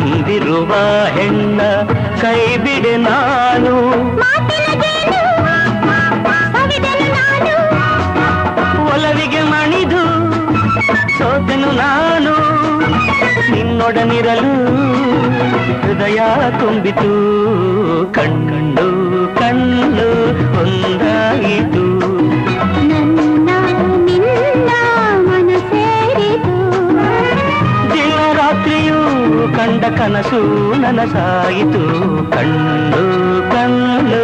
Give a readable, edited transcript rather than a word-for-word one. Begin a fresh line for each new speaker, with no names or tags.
ಬಂದಿರುವ ಹೆಣ್ಣ ಕೈ ಬಿಡೆ ನಾನು ಒಲವಿಗೆ ಮಣಿದು ಸೋತೆನು ನಾನು ನಿನ್ನೊಡನಿರಲು ಹೃದಯ ತುಂಬಿತು ಕಣ್ಣು ಕಣ್ಣು ಒಂದಾಯಿತು
ನನ್ನ ನಿನ್ನ ಮನಸೇರಿತು
ದಿನ ರಾತ್ರಿಯೂ ಕಂಡ ಕನಸು ನನಸಾಯಿತು ಕಣ್ಣು ಕಣ್ಣು